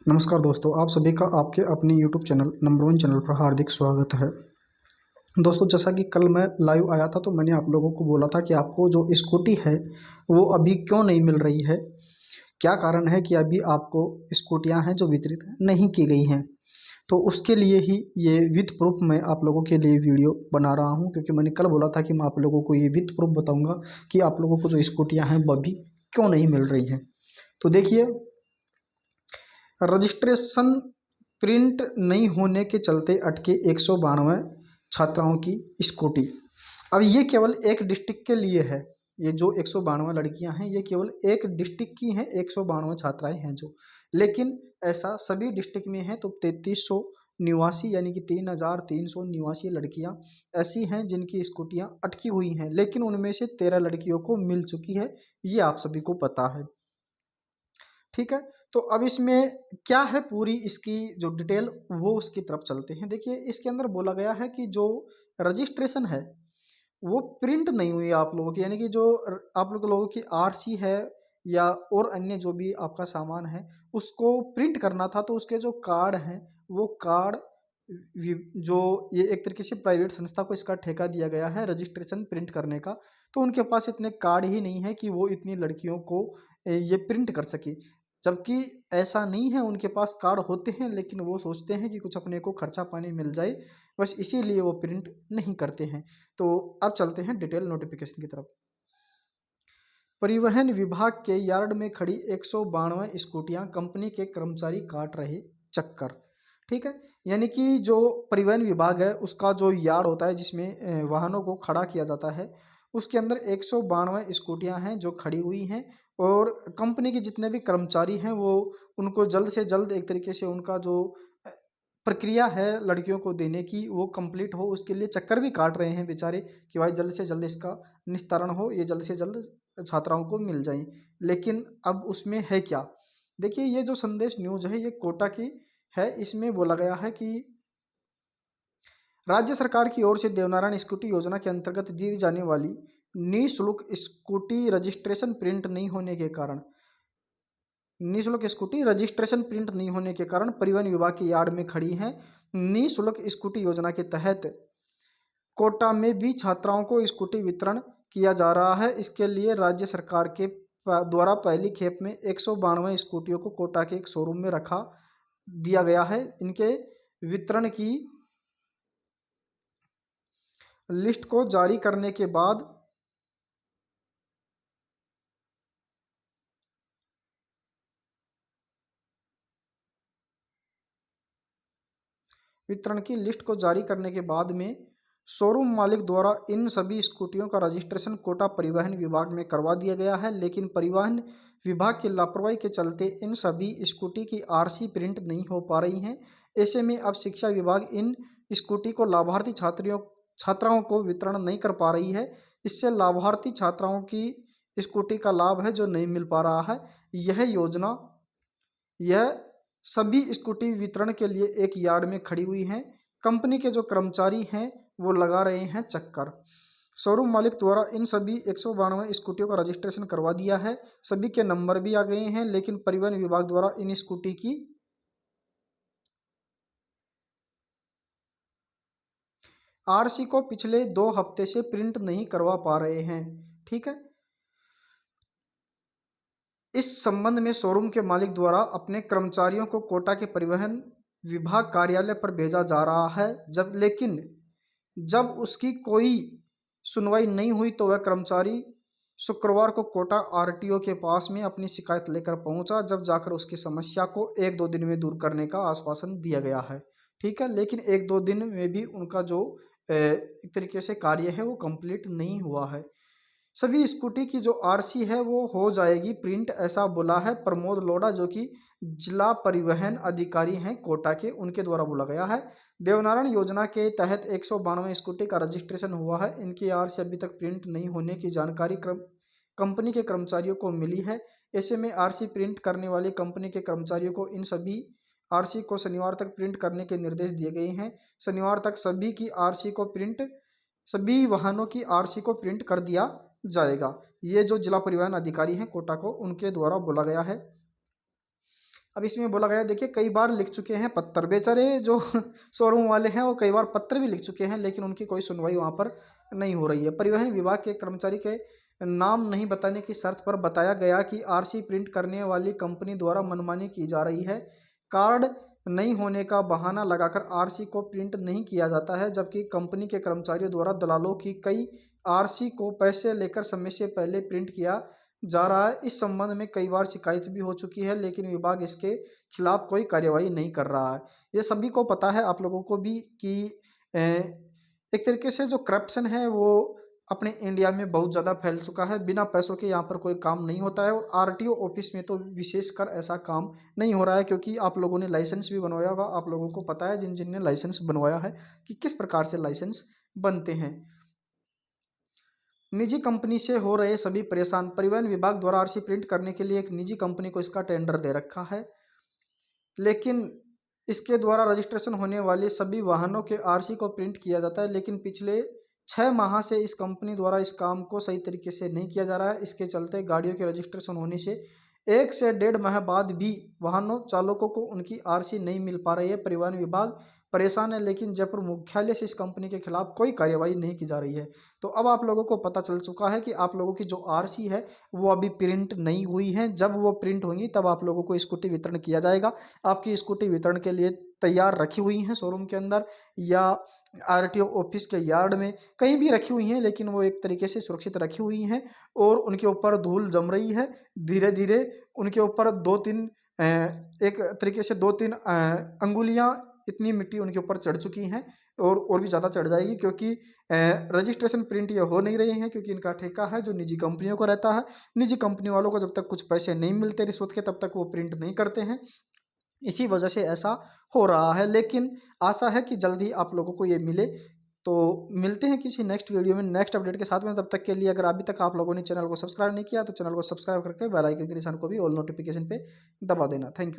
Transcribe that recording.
नमस्कार दोस्तों, आप सभी का आपके अपने YouTube channel number one channel पर हार्दिक स्वागत है। दोस्तों, जैसा कि कल मैं लाइव आया था तो मैंने आप लोगों को बोला था कि आपको जो स्कूटी है वो अभी क्यों नहीं मिल रही है, क्या कारण है कि अभी आपको स्कूटियां हैं जो वितरित नहीं की गई हैं। तो उसके लिए ही ये विथ प्रूफ मैं आप लोगों के लिए वीडियो बना रहा हूँ, क्योंकि मैंने कल बोला था कि मैं आप लोगों को ये विथ प्रूफ बताऊँगा कि आप लोगों को जो स्कूटियाँ हैं वो अभी क्यों नहीं मिल रही हैं। तो देखिए, रजिस्ट्रेशन प्रिंट नहीं होने के चलते अटके 192 छात्राओं की स्कूटी। अब ये केवल एक डिस्ट्रिक्ट के लिए है। ये जो 192 लड़कियां हैं ये केवल एक डिस्ट्रिक्ट की हैं, 192 छात्राएं हैं जो, लेकिन ऐसा सभी डिस्ट्रिक्ट में है। तो 3300 निवासी यानी कि 3300 निवासी लड़कियां ऐसी हैं जिनकी स्कूटियां अटकी हुई हैं, लेकिन उनमें से 13 लड़कियों को मिल चुकी है। ये आप सभी को पता है, ठीक है। तो अब इसमें क्या है पूरी इसकी जो डिटेल, वो उसकी तरफ चलते हैं। देखिए, इसके अंदर बोला गया है कि जो रजिस्ट्रेशन है वो प्रिंट नहीं हुई आप लोगों की, यानी कि जो आप लोगों की आरसी है या और अन्य जो भी आपका सामान है उसको प्रिंट करना था। तो उसके जो कार्ड हैं वो कार्ड जो ये एक तरीके से प्राइवेट संस्था को इसका ठेका दिया गया है रजिस्ट्रेशन प्रिंट करने का, तो उनके पास इतने कार्ड ही नहीं है कि वो इतनी लड़कियों को ये प्रिंट कर सके। जबकि ऐसा नहीं है, उनके पास कार्ड होते हैं लेकिन वो सोचते हैं कि कुछ अपने को खर्चा पानी मिल जाए, बस इसीलिए वो प्रिंट नहीं करते हैं। तो अब चलते हैं डिटेल नोटिफिकेशन की तरफ। परिवहन विभाग के यार्ड में खड़ी 192 स्कूटियां कंपनी के कर्मचारी काट रहे चक्कर, ठीक है। यानी कि जो परिवहन विभाग है उसका जो यार्ड होता है जिसमें वाहनों को खड़ा किया जाता है, उसके अंदर 192 स्कूटियां हैं जो खड़ी हुई हैं। और कंपनी के जितने भी कर्मचारी हैं वो उनको जल्द से जल्द एक तरीके से उनका जो अ, प्रक्रिया है लड़कियों को देने की वो कंप्लीट हो, उसके लिए चक्कर भी काट रहे हैं बेचारे कि भाई जल्द से जल्द इसका निस्तारण हो, ये जल्द से जल्द छात्राओं को मिल जाए। लेकिन अब उसमें है क्या? देखिए, ये जो संदेश न्यूज़ है ये कोटा की है। इसमें बोला गया है कि राज्य सरकार की ओर से देवनारायण स्कूटी योजना के अंतर्गत दी जाने वाली निःशुल्क स्कूटी रजिस्ट्रेशन प्रिंट नहीं होने के कारण निःशुल्क स्कूटी रजिस्ट्रेशन प्रिंट नहीं होने के कारण परिवहन विभाग की यार्ड में खड़ी हैं। निःशुल्क स्कूटी योजना के तहत कोटा में भी छात्राओं को स्कूटी वितरण किया जा रहा है। इसके लिए राज्य सरकार के द्वारा पहली खेप में 192 स्कूटियों को कोटा के एक शोरूम में रखा दिया गया है। इनके वितरण की लिस्ट को जारी करने के बाद वितरण की लिस्ट को जारी करने के बाद में शोरूम मालिक द्वारा इन सभी स्कूटियों का रजिस्ट्रेशन कोटा परिवहन विभाग में करवा दिया गया है, लेकिन परिवहन विभाग की लापरवाही के चलते इन सभी स्कूटी की आरसी प्रिंट नहीं हो पा रही हैं। ऐसे में अब शिक्षा विभाग इन स्कूटी को लाभार्थी छात्राओं को वितरण नहीं कर पा रही है। इससे लाभार्थी छात्राओं की स्कूटी का लाभ है जो नहीं मिल पा रहा है। यह सभी स्कूटी वितरण के लिए एक यार्ड में खड़ी हुई हैं। कंपनी के जो कर्मचारी हैं वो लगा रहे हैं चक्कर। शोरूम मालिक द्वारा इन सभी 192 स्कूटियों का रजिस्ट्रेशन करवा दिया है, सभी के नंबर भी आ गए हैं, लेकिन परिवहन विभाग द्वारा इन स्कूटी की आरसी को पिछले 2 हफ्ते से प्रिंट नहीं करवा पा रहे हैं, ठीक है। इस संबंध में शोरूम के मालिक द्वारा अपने कर्मचारियों को कोटा के परिवहन विभाग कार्यालय पर भेजा जा रहा है। जब उसकी कोई सुनवाई नहीं हुई तो वह कर्मचारी शुक्रवार को कोटा आरटीओ के पास में अपनी शिकायत लेकर पहुंचा, जब जाकर उसकी समस्या को 1-2 दिन में दूर करने का आश्वासन दिया गया है, ठीक है। लेकिन 1-2 दिन में भी उनका जो एक तरीके से कार्य है वो कंप्लीट नहीं हुआ है। सभी स्कूटी की जो आरसी है वो हो जाएगी प्रिंट, ऐसा बोला है प्रमोद लोढ़ा जो कि जिला परिवहन अधिकारी हैं कोटा के, उनके द्वारा बोला गया है। देवनारायण योजना के तहत 192 स्कूटी का रजिस्ट्रेशन हुआ है। इनकी आरसी अभी तक प्रिंट नहीं होने की जानकारी कंपनी के कर्मचारियों को मिली है। ऐसे में आरसी प्रिंट करने वाली कंपनी के कर्मचारियों को इन सभी आरसी को शनिवार तक प्रिंट करने के निर्देश दिए गए हैं। शनिवार तक सभी वाहनों की आरसी को प्रिंट कर दिया जाएगा। ये जो जिला परिवहन अधिकारी हैं कोटा को, उनके द्वारा बोला गया है। अब इसमें बोला गया देखिए कई बार लिख चुके हैं पत्र, बेचारे जो शोरूम वाले हैं वो कई बार पत्र भी लिख चुके हैं लेकिन उनकी कोई सुनवाई वहाँ पर नहीं हो रही है। परिवहन विभाग के कर्मचारी के नाम नहीं बताने की शर्त पर बताया गया कि आरसी प्रिंट करने वाली कंपनी द्वारा मनमानी की जा रही है। कार्ड नहीं होने का बहाना लगाकर आरसी को प्रिंट नहीं किया जाता है, जबकि कंपनी के कर्मचारियों द्वारा दलालों की कई आरसी को पैसे लेकर समय से पहले प्रिंट किया जा रहा है। इस संबंध में कई बार शिकायत भी हो चुकी है लेकिन विभाग इसके खिलाफ कोई कार्यवाही नहीं कर रहा है। ये सभी को पता है, आप लोगों को भी, कि एक तरीके से जो करप्शन है वो अपने इंडिया में बहुत ज़्यादा फैल चुका है। बिना पैसों के यहाँ पर कोई काम नहीं होता है और आरटीओ ऑफिस में तो विशेषकर ऐसा काम नहीं हो रहा है, क्योंकि आप लोगों ने लाइसेंस भी बनवाया होगा, आप लोगों को पता है जिन जिन ने लाइसेंस बनवाया है कि किस प्रकार से लाइसेंस बनते हैं। निजी कंपनी से हो रहे सभी परेशान। परिवहन विभाग द्वारा आरसी प्रिंट करने के लिए एक निजी कंपनी को इसका टेंडर दे रखा है, लेकिन इसके द्वारा रजिस्ट्रेशन होने वाले सभी वाहनों के आरसी को प्रिंट किया जाता है, लेकिन पिछले 6 माह से इस कंपनी द्वारा इस काम को सही तरीके से नहीं किया जा रहा है। इसके चलते गाड़ियों के रजिस्ट्रेशन होने से 1 से 1.5 माह बाद भी वाहनों चालकों को उनकी आरसी नहीं मिल पा रही है। परिवहन विभाग परेशान है, लेकिन जयपुर मुख्यालय से इस कंपनी के खिलाफ कोई कार्यवाही नहीं की जा रही है। तो अब आप लोगों को पता चल चुका है कि आप लोगों की जो आरसी है वो अभी प्रिंट नहीं हुई है। जब वो प्रिंट होंगी तब आप लोगों को स्कूटी वितरण किया जाएगा। आपकी स्कूटी वितरण के लिए तैयार रखी हुई हैं शोरूम के अंदर या आरटीओ ऑफिस के यार्ड में, कहीं भी रखी हुई हैं, लेकिन वो एक तरीके से सुरक्षित रखी हुई हैं और उनके ऊपर धूल जम रही है। धीरे धीरे उनके ऊपर 2-3 एक तरीके से 2-3 अंगुलियां इतनी मिट्टी उनके ऊपर चढ़ चुकी हैं और भी ज़्यादा चढ़ जाएगी, क्योंकि रजिस्ट्रेशन प्रिंट ये हो नहीं रहे हैं, क्योंकि इनका ठेका है जो निजी कंपनियों को रहता है। निजी कंपनी वालों को जब तक कुछ पैसे नहीं मिलते रिश्वत के तब तक वो प्रिंट नहीं करते हैं। इसी वजह से ऐसा हो रहा है, लेकिन आशा है कि जल्द ही आप लोगों को ये मिले। तो मिलते हैं किसी नेक्स्ट वीडियो में नेक्स्ट अपडेट के साथ में। तब तक के लिए अगर अभी तक आप लोगों ने चैनल को सब्सक्राइब नहीं किया तो चैनल को सब्सक्राइब करके बेल आइकन के निशान को भी ऑल नोटिफिकेशन पे दबा देना। Thank you.